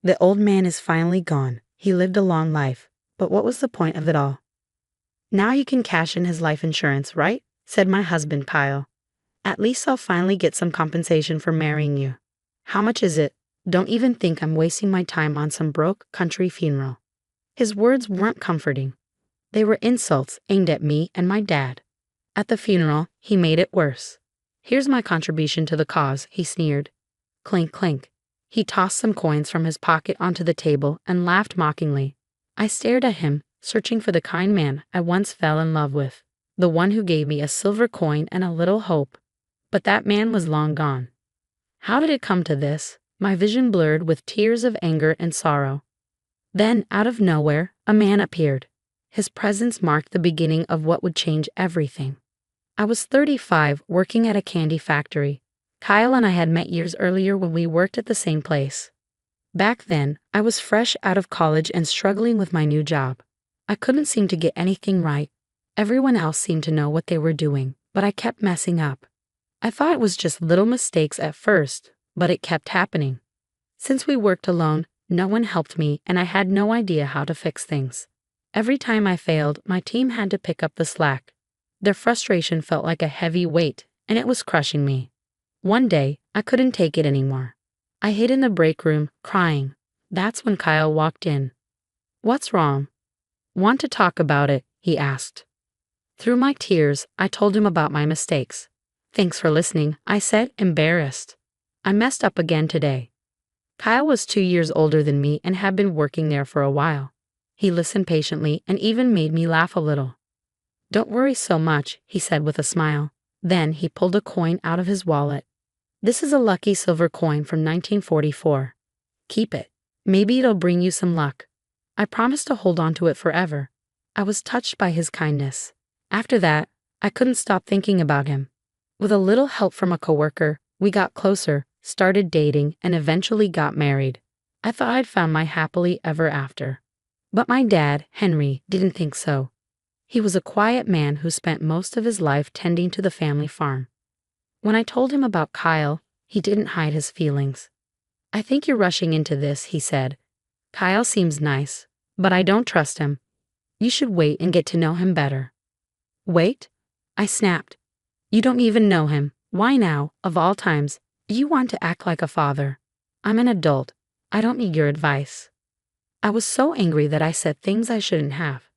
The old man is finally gone. He lived a long life. But what was the point of it all? Now you can cash in his life insurance, right? Said my husband, Kyle. At least I'll finally get some compensation for marrying you. How much is it? Don't even think I'm wasting my time on some broke country funeral. His words weren't comforting. They were insults aimed at me and my dad. At the funeral, he made it worse. Here's my contribution to the cause, he sneered. Clink, clink. He tossed some coins from his pocket onto the table and laughed mockingly. I stared at him, searching for the kind man I once fell in love with, the one who gave me a silver coin and a little hope. But that man was long gone. How did it come to this? My vision blurred with tears of anger and sorrow. Then, out of nowhere, a man appeared. His presence marked the beginning of what would change everything. I was 35, working at a candy factory. Kyle and I had met years earlier when we worked at the same place. Back then, I was fresh out of college and struggling with my new job. I couldn't seem to get anything right. Everyone else seemed to know what they were doing, but I kept messing up. I thought it was just little mistakes at first, but it kept happening. Since we worked alone, no one helped me and I had no idea how to fix things. Every time I failed, my team had to pick up the slack. Their frustration felt like a heavy weight, and it was crushing me. One day, I couldn't take it anymore. I hid in the break room, crying. That's when Kyle walked in. "What's wrong?" "Want to talk about it?" he asked. Through my tears, I told him about my mistakes. "Thanks for listening," I said, embarrassed. "I messed up again today." Kyle was 2 years older than me and had been working there for a while. He listened patiently and even made me laugh a little. "Don't worry so much," he said with a smile. Then he pulled a coin out of his wallet. "This is a lucky silver coin from 1944. Keep it. Maybe it'll bring you some luck." I promised to hold on to it forever. I was touched by his kindness. After that, I couldn't stop thinking about him. With a little help from a coworker, we got closer, started dating, and eventually got married. I thought I'd found my happily ever after. But my dad, Henry, didn't think so. He was a quiet man who spent most of his life tending to the family farm. When I told him about Kyle, he didn't hide his feelings. "I think you're rushing into this," he said. "Kyle seems nice, but I don't trust him. You should wait and get to know him better." "Wait?" I snapped. "You don't even know him. Why now, of all times, do you want to act like a father? I'm an adult. I don't need your advice." I was so angry that I said things I shouldn't have.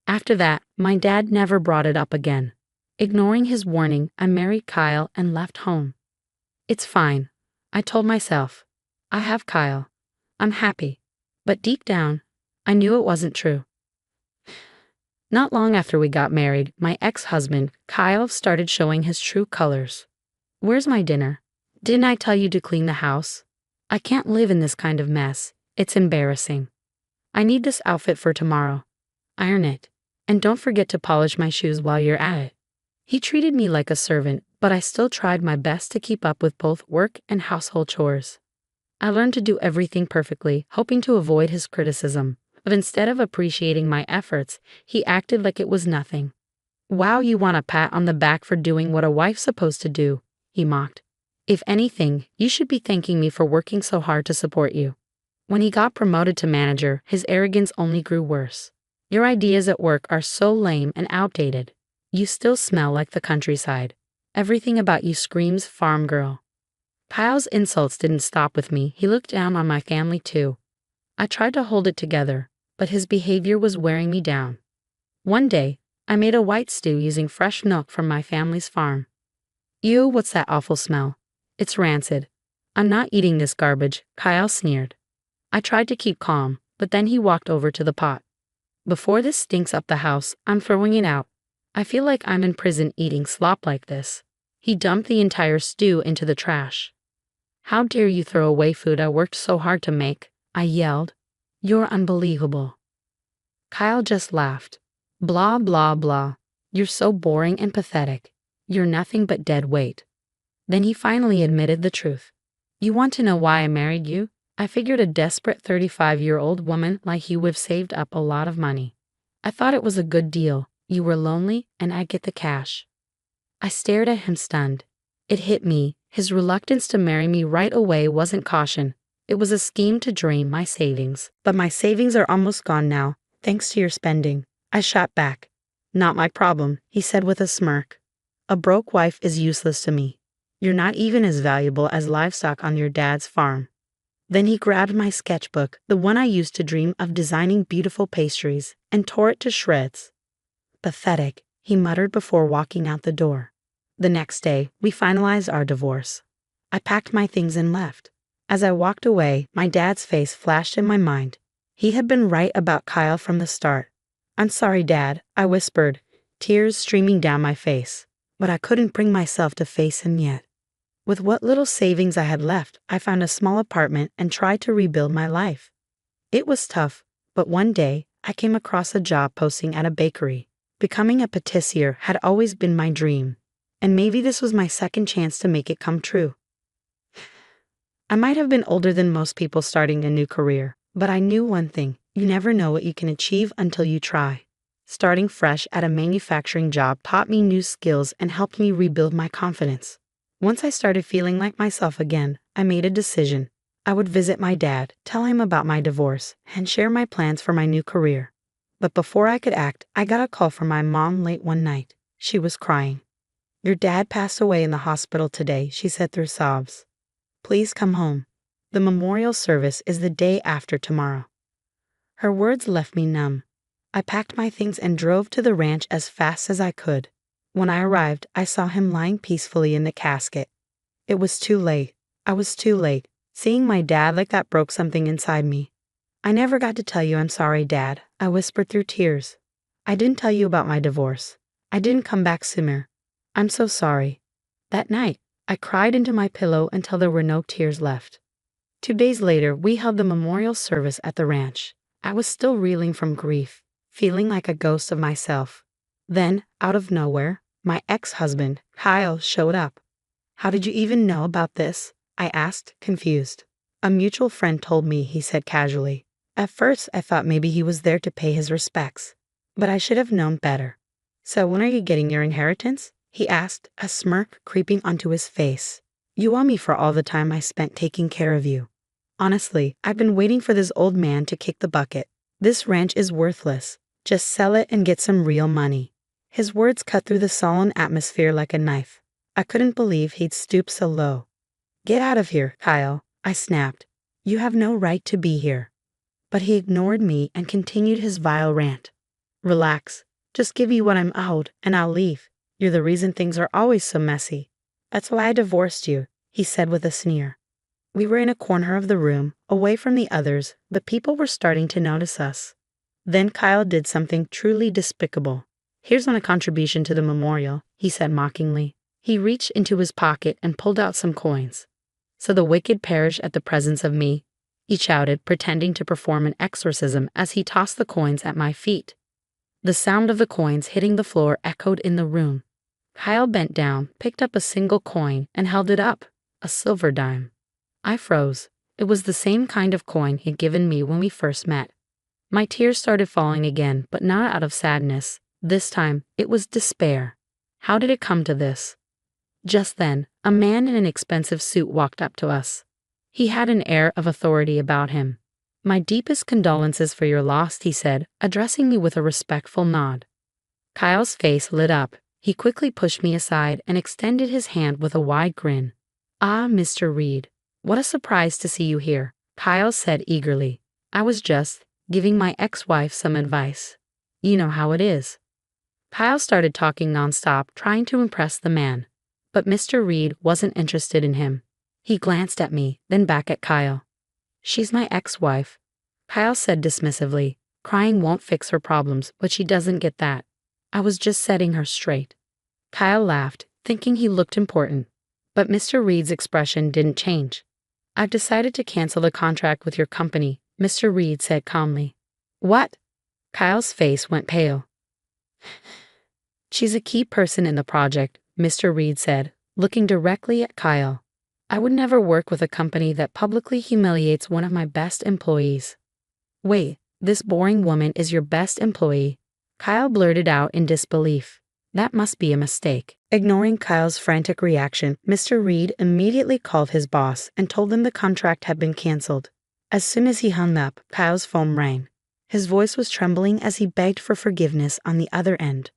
After that, my dad never brought it up again. Ignoring his warning, I married Kyle and left home. "It's fine," I told myself. "I have Kyle. I'm happy." But deep down, I knew it wasn't true. Not long after we got married, my ex-husband, Kyle, started showing his true colors. "Where's my dinner? Didn't I tell you to clean the house? I can't live in this kind of mess. It's embarrassing. I need this outfit for tomorrow. Iron it. And don't forget to polish my shoes while you're at it." He treated me like a servant, but I still tried my best to keep up with both work and household chores. I learned to do everything perfectly, hoping to avoid his criticism. But instead of appreciating my efforts, he acted like it was nothing. "Wow, you want a pat on the back for doing what a wife's supposed to do," he mocked. "If anything, you should be thanking me for working so hard to support you." When he got promoted to manager, his arrogance only grew worse. "Your ideas at work are so lame and outdated. You still smell like the countryside. Everything about you screams farm girl." Kyle's insults didn't stop with me. He looked down on my family too. I tried to hold it together, but his behavior was wearing me down. One day, I made a white stew using fresh milk from my family's farm. "Ew, what's that awful smell? It's rancid." "I'm not eating this garbage," Kyle sneered. I tried to keep calm, but then he walked over to the pot. "Before this stinks up the house, I'm throwing it out. I feel like I'm in prison eating slop like this." He dumped the entire stew into the trash. "How dare you throw away food I worked so hard to make?" I yelled. "You're unbelievable." Kyle just laughed. "Blah, blah, blah. You're so boring and pathetic. You're nothing but dead weight." Then he finally admitted the truth. "You want to know why I married you? I figured a desperate 35-year-old woman like you would have saved up a lot of money. I thought it was a good deal. You were lonely, and I'd get the cash." I stared at him stunned. It hit me. His reluctance to marry me right away wasn't caution. It was a scheme to drain my savings. But my savings are almost gone now, thanks to your spending. I shot back. Not my problem, he said with a smirk. A broke wife is useless to me. You're not even as valuable as livestock on your dad's farm. Then he grabbed my sketchbook, the one I used to dream of designing beautiful pastries, and tore it to shreds. Pathetic, he muttered before walking out the door. The next day, we finalized our divorce. I packed my things and left. As I walked away, my dad's face flashed in my mind. He had been right about Kyle from the start. I'm sorry, Dad, I whispered, tears streaming down my face. But I couldn't bring myself to face him yet. With what little savings I had left, I found a small apartment and tried to rebuild my life. It was tough, but one day, I came across a job posting at a bakery. Becoming a patissier had always been my dream, and maybe this was my second chance to make it come true. I might have been older than most people starting a new career, but I knew one thing: you never know what you can achieve until you try. Starting fresh at a manufacturing job taught me new skills and helped me rebuild my confidence. Once I started feeling like myself again, I made a decision. I would visit my dad, tell him about my divorce, and share my plans for my new career. But before I could act, I got a call from my mom late one night. She was crying. Your dad passed away in the hospital today, she said through sobs. Please come home. The memorial service is the day after tomorrow. Her words left me numb. I packed my things and drove to the ranch as fast as I could. When I arrived, I saw him lying peacefully in the casket. It was too late. I was too late. Seeing my dad like that broke something inside me. I never got to tell you I'm sorry, Dad, I whispered through tears. I didn't tell you about my divorce. I didn't come back sooner. I'm so sorry. That night, I cried into my pillow until there were no tears left. 2 days later, we held the memorial service at the ranch. I was still reeling from grief, feeling like a ghost of myself. Then, out of nowhere, my ex-husband, Kyle, showed up. How did you even know about this? I asked, confused. A mutual friend told me, he said casually. At first, I thought maybe he was there to pay his respects, but I should have known better. So when are you getting your inheritance? He asked, a smirk creeping onto his face. You owe me for all the time I spent taking care of you. Honestly, I've been waiting for this old man to kick the bucket. This ranch is worthless. Just sell it and get some real money. His words cut through the sullen atmosphere like a knife. I couldn't believe he'd stoop so low. Get out of here, Kyle, I snapped. You have no right to be here. But he ignored me and continued his vile rant. Relax. Just give you what I'm owed, and I'll leave. You're the reason things are always so messy. That's why I divorced you, he said with a sneer. We were in a corner of the room, away from the others, but people were starting to notice us. Then Kyle did something truly despicable. Here's my contribution to the memorial, he said mockingly. He reached into his pocket and pulled out some coins. So the wicked perish at the presence of me, he shouted, pretending to perform an exorcism as he tossed the coins at my feet. The sound of the coins hitting the floor echoed in the room. Kyle bent down, picked up a single coin, and held it up, a silver dime. I froze. It was the same kind of coin he'd given me when we first met. My tears started falling again, but not out of sadness. This time, it was despair. How did it come to this? Just then, a man in an expensive suit walked up to us. He had an air of authority about him. My deepest condolences for your loss, he said, addressing me with a respectful nod. Kyle's face lit up. He quickly pushed me aside and extended his hand with a wide grin. Ah, Mr. Reed. What a surprise to see you here, Kyle said eagerly. I was just giving my ex-wife some advice. You know how it is. Kyle started talking nonstop, trying to impress the man. But Mr. Reed wasn't interested in him. He glanced at me, then back at Kyle. She's my ex-wife, Kyle said dismissively. Crying won't fix her problems, but she doesn't get that. I was just setting her straight. Kyle laughed, thinking he looked important. But Mr. Reed's expression didn't change. I've decided to cancel the contract with your company, Mr. Reed said calmly. What? Kyle's face went pale. She's a key person in the project, Mr. Reed said, looking directly at Kyle. I would never work with a company that publicly humiliates one of my best employees. Wait, this boring woman is your best employee? Kyle blurted out in disbelief. That must be a mistake. Ignoring Kyle's frantic reaction, Mr. Reed immediately called his boss and told him the contract had been canceled. As soon as he hung up, Kyle's phone rang. His voice was trembling as he begged for forgiveness on the other end.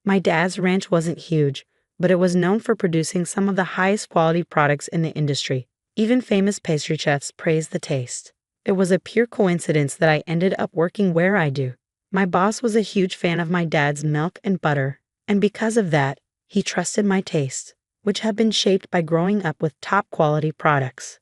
My dad's ranch wasn't huge, but it was known for producing some of the highest quality products in the industry. Even famous pastry chefs praised the taste. It was a pure coincidence that I ended up working where I do. My boss was a huge fan of my dad's milk and butter, and because of that, he trusted my taste, which had been shaped by growing up with top-quality products.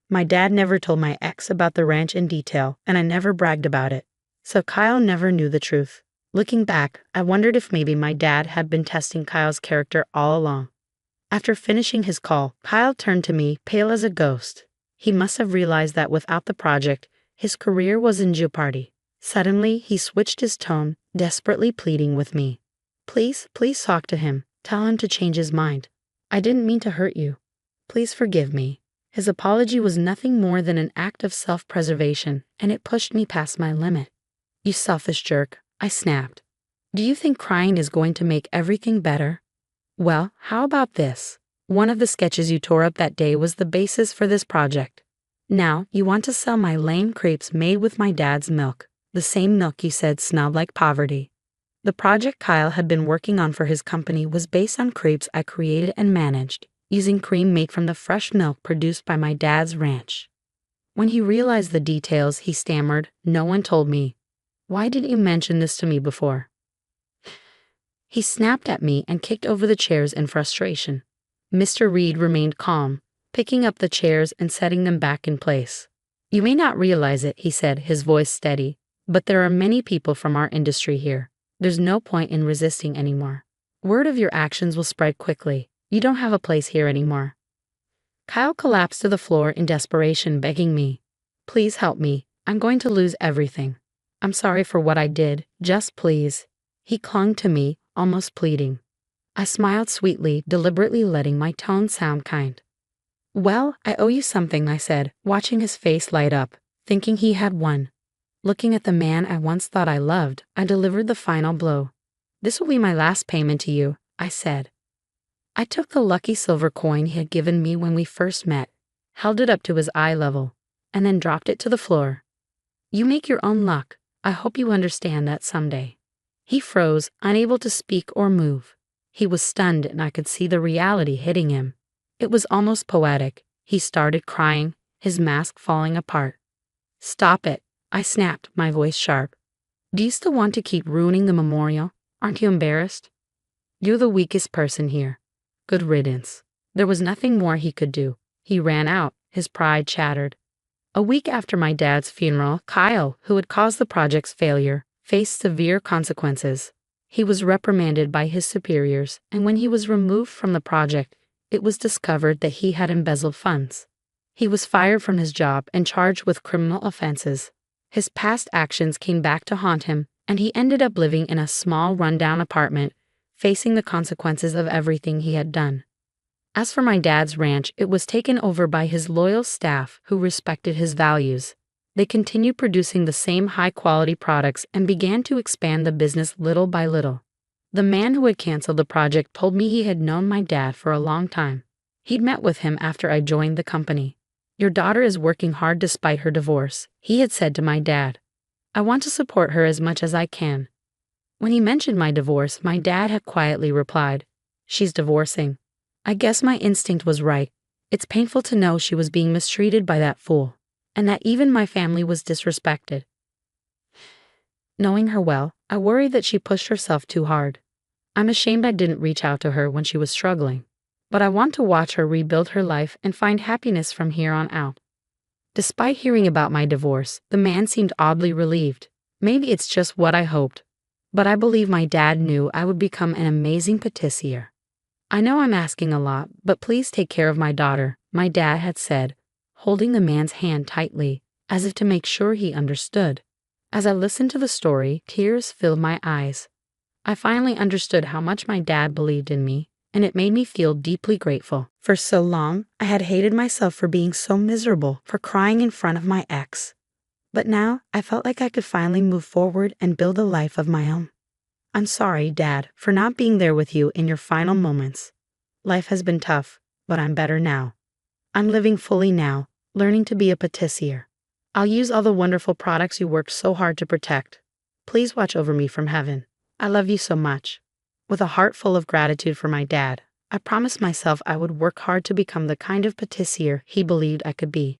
My dad never told my ex about the ranch in detail, and I never bragged about it, so Kyle never knew the truth. Looking back, I wondered if maybe my dad had been testing Kyle's character all along. After finishing his call, Kyle turned to me, pale as a ghost. He must have realized that without the project, his career was in jeopardy. Suddenly, he switched his tone, desperately pleading with me. Please talk to him. Tell him to change his mind. I didn't mean to hurt you. Please forgive me. His apology was nothing more than an act of self-preservation, and it pushed me past my limit. You selfish jerk, I snapped. Do you think crying is going to make everything better? Well, how about this? One of the sketches you tore up that day was the basis for this project. Now, you want to sell my lame crepes made with my dad's milk, the same milk you said smelled like poverty. The project Kyle had been working on for his company was based on crepes I created and managed, using cream made from the fresh milk produced by my dad's ranch. When he realized the details, he stammered, "No one told me. Why didn't you mention this to me before?" He snapped at me and kicked over the chairs in frustration. Mr. Reed remained calm, picking up the chairs and setting them back in place. You may not realize it, he said, his voice steady, but there are many people from our industry here. There's no point in resisting anymore. Word of your actions will spread quickly. You don't have a place here anymore. Kyle collapsed to the floor in desperation, begging me, "Please help me. I'm going to lose everything. I'm sorry for what I did. Just please." He clung to me, almost pleading. I smiled sweetly, deliberately letting my tone sound kind. "Well, I owe you something," I said, watching his face light up, thinking he had won. Looking at the man I once thought I loved, I delivered the final blow. "This will be my last payment to you," I said. I took the lucky silver coin he had given me when we first met, held it up to his eye level, and then dropped it to the floor. "You make your own luck. I hope you understand that someday." He froze, unable to speak or move. He was stunned, and I could see the reality hitting him. It was almost poetic. He started crying, his mask falling apart. "Stop it," I snapped, my voice sharp. "Do you still want to keep ruining the memorial? Aren't you embarrassed? You're the weakest person here. Good riddance." There was nothing more he could do. He ran out, his pride shattered. A week after my dad's funeral, Kyle, who had caused the project's failure, faced severe consequences. He was reprimanded by his superiors, and when he was removed from the project, it was discovered that he had embezzled funds. He was fired from his job and charged with criminal offenses. His past actions came back to haunt him, and he ended up living in a small, rundown apartment, facing the consequences of everything he had done. As for my dad's ranch, it was taken over by his loyal staff who respected his values. They continued producing the same high-quality products and began to expand the business little by little. The man who had canceled the project told me he had known my dad for a long time. He'd met with him after I joined the company. "Your daughter is working hard despite her divorce," he had said to my dad. "I want to support her as much as I can." When he mentioned my divorce, my dad had quietly replied, "She's divorcing." I guess my instinct was right. It's painful to know she was being mistreated by that fool, and that even my family was disrespected. Knowing her well, I worried that she pushed herself too hard. I'm ashamed I didn't reach out to her when she was struggling, but I want to watch her rebuild her life and find happiness from here on out. Despite hearing about my divorce, the man seemed oddly relieved. Maybe it's just what I hoped, but I believe my dad knew I would become an amazing patissier. "I know I'm asking a lot, but please take care of my daughter," my dad had said, holding the man's hand tightly, as if to make sure he understood. As I listened to the story, tears filled my eyes. I finally understood how much my dad believed in me, and it made me feel deeply grateful. For so long, I had hated myself for being so miserable, for crying in front of my ex. But now, I felt like I could finally move forward and build a life of my own. I'm sorry, Dad, for not being there with you in your final moments. Life has been tough, but I'm better now. I'm living fully now, learning to be a patissier. I'll use all the wonderful products you worked so hard to protect. Please watch over me from heaven. I love you so much. With a heart full of gratitude for my dad, I promised myself I would work hard to become the kind of patissier he believed I could be.